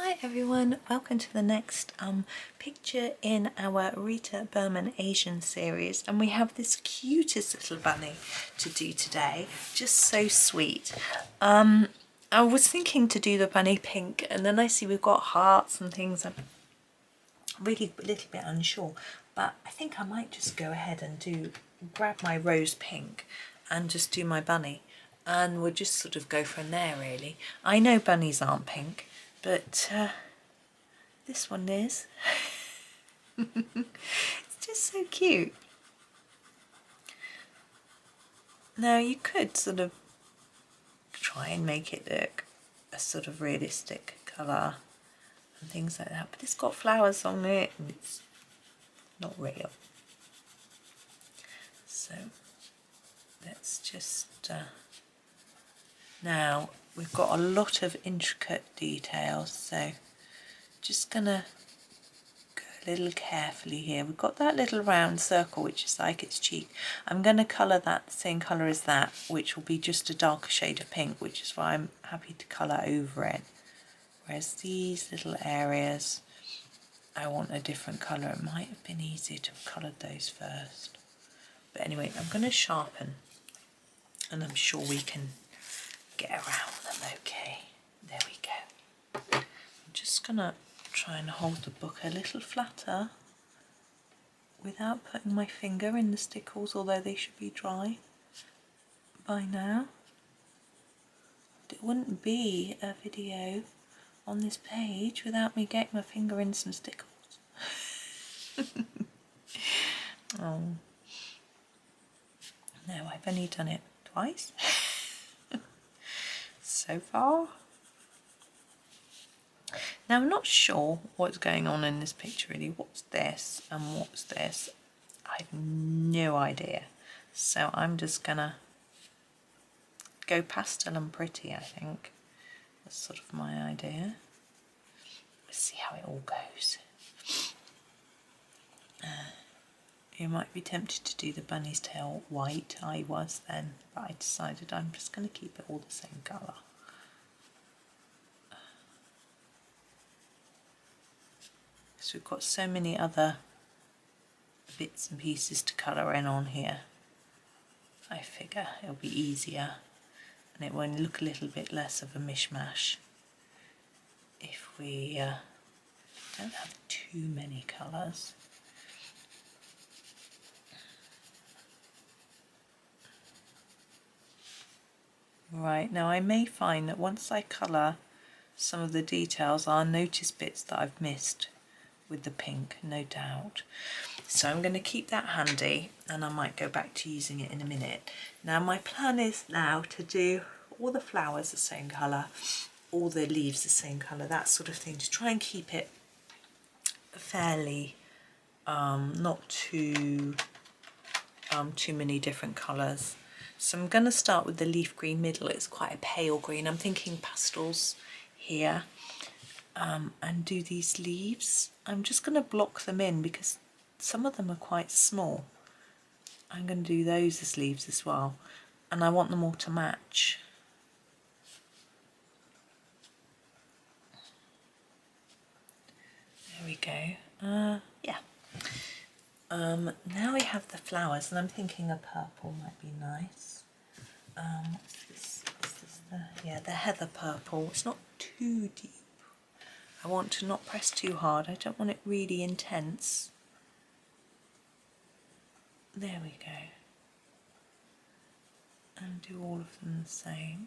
Hi everyone, welcome to the next picture in our Rita Berman Asian series, and we have this cutest little bunny to do today. Just so sweet. I was thinking to do the bunny pink, and then I see we've got hearts and things. I'm really a little bit unsure, but I think I might just go ahead and grab my rose pink and just do my bunny, and we'll just sort of go from there really. I know bunnies aren't pink, but this one is. It's just so cute. Now you could sort of try and make it look a sort of realistic colour and things like that, but it's got flowers on it and it's not real. So let's just now we've got a lot of intricate details, so just gonna go a little carefully here. We've got that little round circle which is like its cheek. I'm going to colour that the same colour as that, which will be just a darker shade of pink, which is why I'm happy to colour over it. Whereas these little areas I want a different colour. It might have been easier to have coloured those first. But anyway, I'm going to sharpen, and I'm sure we can get around them okay. There we go. I'm just going to try and hold the book a little flatter without putting my finger in the stickles, although they should be dry by now. It wouldn't be a video on this page without me getting my finger in some stickles. Oh. No, I've only done it twice so far. Now I'm not sure what's going on in this picture really. What's this and what's this? I have no idea. So I'm just gonna go pastel and pretty, I think. That's sort of my idea. Let's see how it all goes. You might be tempted to do the bunny's tail white. I was then, but I decided I'm just going to keep it all the same colour. So we've got so many other bits and pieces to colour in on here. I figure it'll be easier and it won't look a little bit less of a mishmash if we don't have too many colours. Right, now I may find that once I colour some of the details, I'll notice bits that I've missed with the pink, no doubt. So I'm going to keep that handy, and I might go back to using it in a minute. Now my plan is now to do all the flowers the same colour, all the leaves the same colour, that sort of thing, to try and keep it fairly not too many different colours. So I'm going to start with the leaf green middle. It's quite a pale green. I'm thinking pastels here, and do these leaves. I'm just going to block them in because some of them are quite small. I'm going to do those as leaves as well, and I want them all to match. There we go. Yeah. Now we have the flowers, and I'm thinking a purple might be nice. What's this? Is this the heather purple? It's not too deep. I want to not press too hard. I don't want it really intense. There we go. And do all of them the same.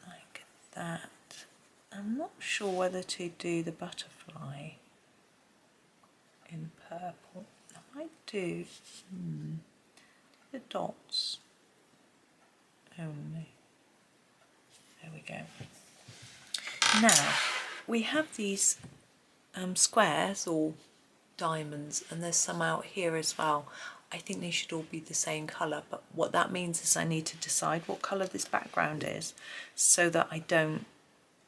Like that. I'm not sure whether to do the butterfly in purple. I might do the dots only. There we go. Now we have these squares or diamonds, and there's some out here as well. I think they should all be the same colour, but what that means is I need to decide what colour this background is so that I don't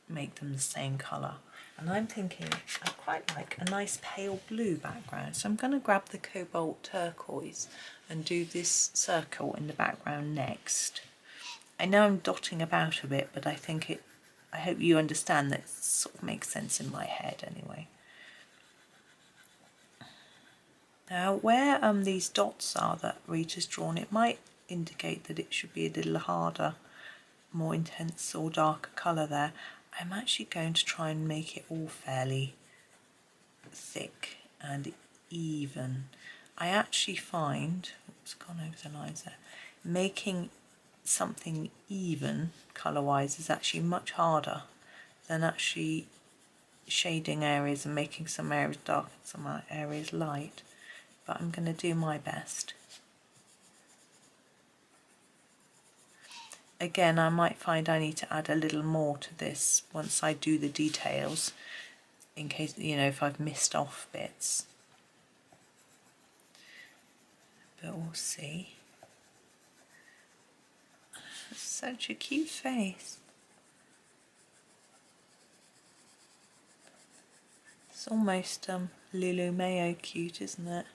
make them the same colour. And I'm thinking I quite like a nice pale blue background, so I'm going to grab the cobalt turquoise and do this circle in the background next. I know I'm dotting about a bit, but I hope you understand that it sort of makes sense in my head anyway. Now where these dots are that Rita's drawn, it might indicate that it should be a little harder, more intense or darker colour there. I'm actually going to try and make it all fairly thick and even. I actually find, oops, gone over the lines there, making something even colour-wise is actually much harder than actually shading areas and making some areas dark and some areas light. But I'm going to do my best. Again, I might find I need to add a little more to this once I do the details, in case, you know, if I've missed off bits. But we'll see. Such a cute face. It's almost Lulu Mayo cute, isn't it?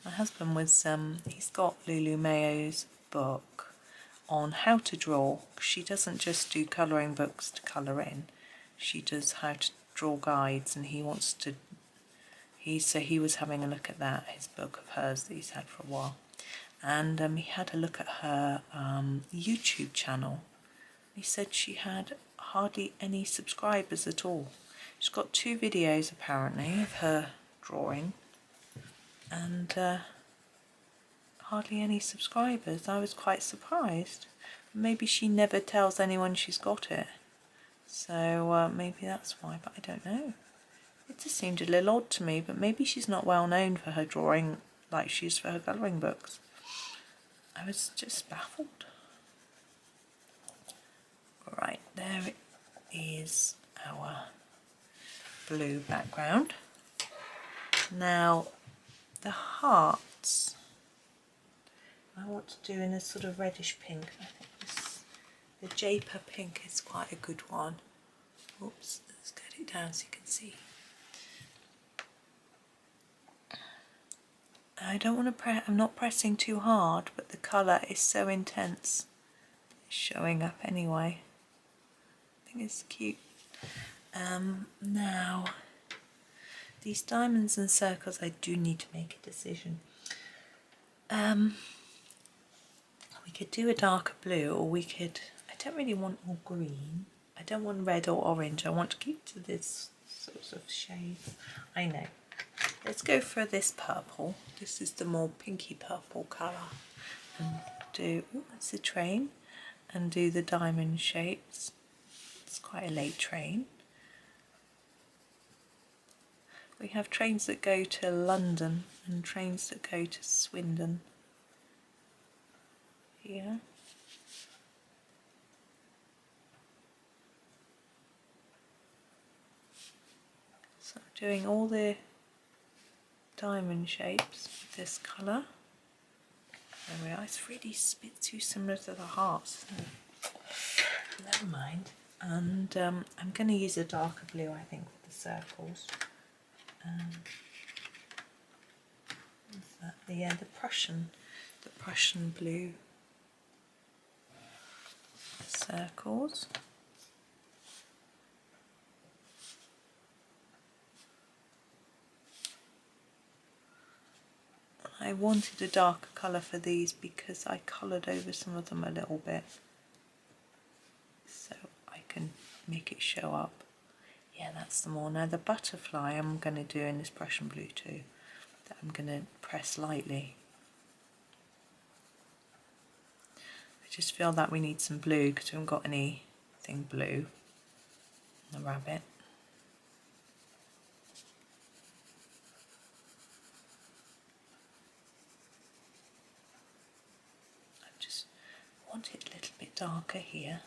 My husband was, he's got Lulu Mayo's book on how to draw. She doesn't just do colouring books to colour in. She does how to draw guides, and he wants to, so he was having a look at that, his book of hers that he's had for a while. And he had a look at her YouTube channel. He said she had hardly any subscribers at all. She's got 2 videos apparently of her drawing, and hardly any subscribers. I was quite surprised. Maybe she never tells anyone she's got it, so maybe that's why, but I don't know. It just seemed a little odd to me, but maybe she's not well known for her drawing like she is for her colouring books. I was just baffled. Right, there it is, our blue background. Now the hearts I want to do in a sort of reddish pink. I think the jaiper pink is quite a good one. Oops, let's get it down so you can see. I don't want to I'm not pressing too hard, but the colour is so intense. It's showing up anyway. I think it's cute. Now, these diamonds and circles, I do need to make a decision. We could do a darker blue, or we could, I don't really want all green. I don't want red or orange. I want to keep to this sort of shade. I know. Let's go for this purple. This is the more pinky purple colour. And do, oh, that's a train. And do the diamond shapes. It's quite a late train. We have trains that go to London and trains that go to Swindon. Here. So I'm doing all the diamond shapes with this colour. There we are. It's really a bit too similar to the hearts. Never mind. And I'm going to use a darker blue, I think, with the circles. What's that? Yeah, the Prussian blue circles. I wanted a darker colour for these because I coloured over some of them a little bit, so I can make it show up. Yeah, that's the more. Now the butterfly I'm going to do in this Prussian blue too, that I'm going to press lightly. I just feel that we need some blue because we haven't got anything blue on the rabbit. I want it a little bit darker here,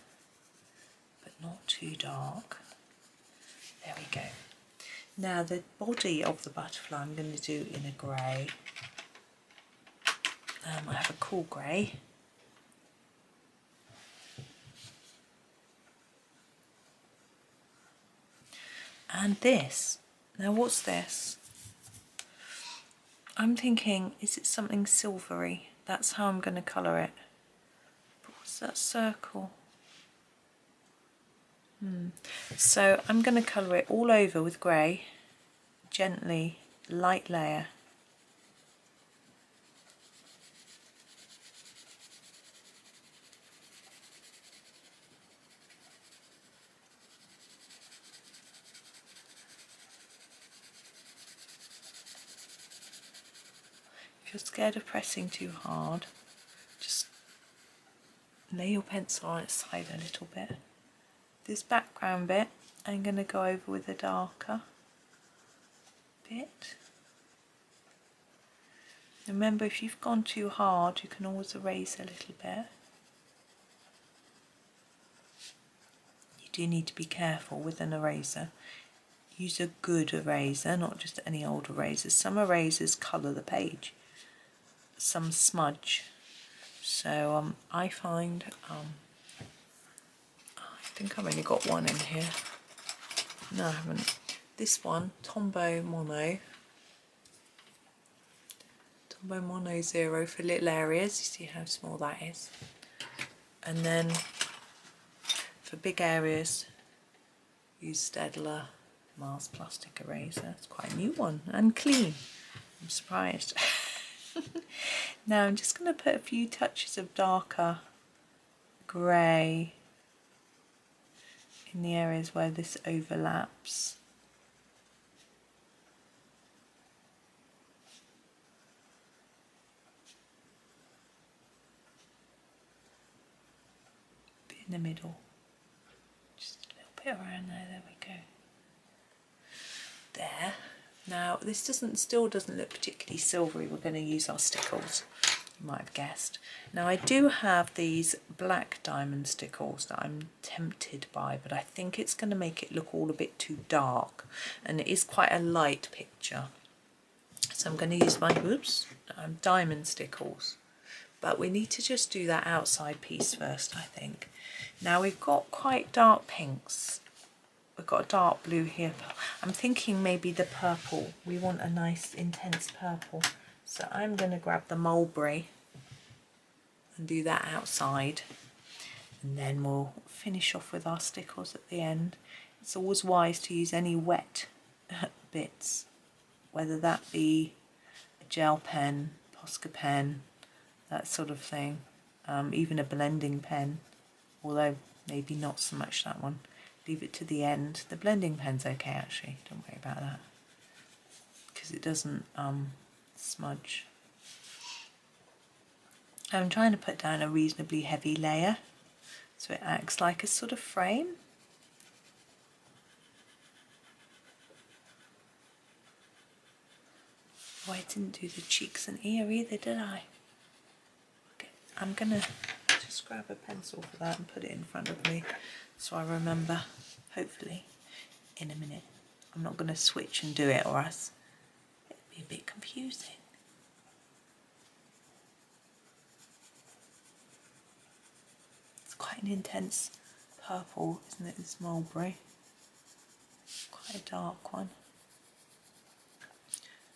but not too dark. There we go. Now the body of the butterfly I'm going to do in a grey. I have a cool grey. And this, now what's this? I'm thinking, is it something silvery? That's how I'm going to colour it. What's that circle? So I'm going to colour it all over with grey, gently, light layer. If you're scared of pressing too hard, just lay your pencil on its side a little bit. This background bit I'm going to go over with a darker bit. Remember, if you've gone too hard, you can always erase a little bit. You do need to be careful with an eraser. Use a good eraser, not just any old eraser. Some erasers colour the page, some smudge. So I find, I think I've only got one in here. No, I haven't. This one, Tombow Mono 0 for little areas. You see how small that is. And then for big areas, use Staedtler Mars plastic eraser. It's quite a new one and clean. I'm surprised. Now I'm just going to put a few touches of darker grey in the areas where this overlaps. Bit in the middle. Just a little bit around there we go. There. Now this still doesn't look particularly silvery. We're going to use our stickles, you might have guessed. Now I do have these black diamond stickles that I'm tempted by, but I think it's going to make it look all a bit too dark, and it is quite a light picture. So I'm going to use my diamond stickles, but we need to just do that outside piece first, I think. Now we've got quite dark pinks. We've got a dark blue here. I'm thinking maybe the purple. We want a nice intense purple. So I'm going to grab the mulberry and do that outside. And then we'll finish off with our stickles at the end. It's always wise to use any wet bits, whether that be a gel pen, Posca pen, that sort of thing. Even a blending pen, although maybe not so much that one. Leave it to the end. The blending pen's okay actually, don't worry about that, because it doesn't smudge. I'm trying to put down a reasonably heavy layer so it acts like a sort of frame. Oh, I didn't do the cheeks and ear either, did I? Okay, I'm gonna just grab a pencil for that and put it in front of me so I remember, hopefully, in a minute. I'm not going to switch and do it, or else it'd be a bit confusing. It's quite an intense purple, isn't it, this mulberry? Quite a dark one.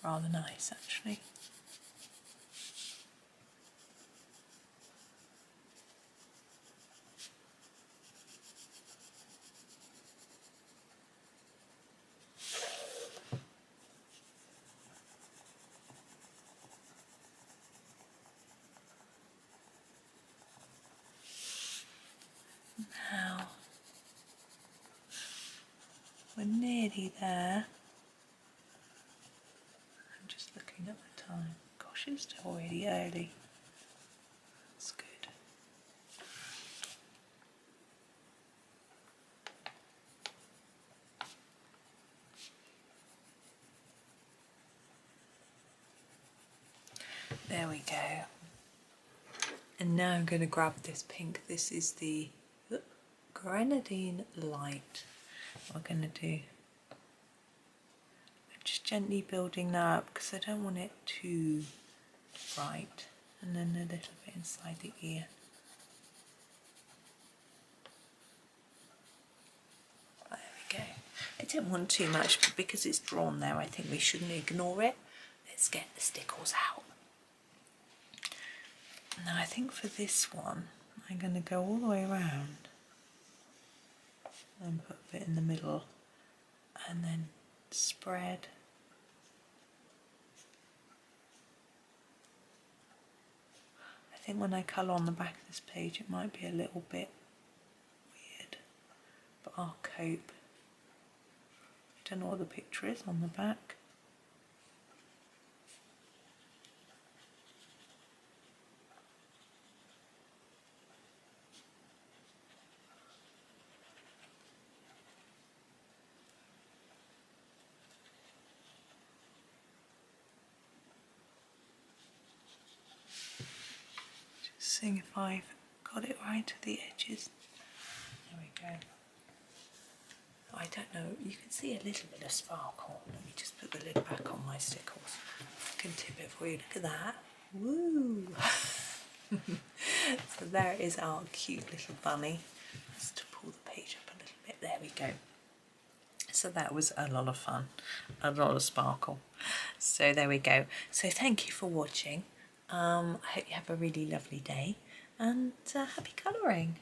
Rather nice, actually. Now, we're nearly there. I'm just looking at the time. Gosh, it's already early. That's good. There we go. And now I'm going to grab this pink. This is the grenadine light. What we're going to do, I'm just gently building that up because I don't want it too bright, and then a little bit inside the ear. There we go. I don't want too much, but because it's drawn there, I think we shouldn't ignore it. Let's get the stickles out. Now I think for this one I'm going to go all the way around and put a bit in the middle and then spread. I think when I colour on the back of this page it might be a little bit weird, but I'll cope. I don't know what the picture is on the back. Seeing if I've got it right to the edges. There we go. I don't know, you can see a little bit of sparkle. Let me just put the lid back on my Stickles. I can tip it for you. Look at that. Woo! So there is our cute little bunny. Just to pull the page up a little bit. There we go. So that was a lot of fun. A lot of sparkle. So there we go. So thank you for watching. I hope you have a really lovely day and happy colouring.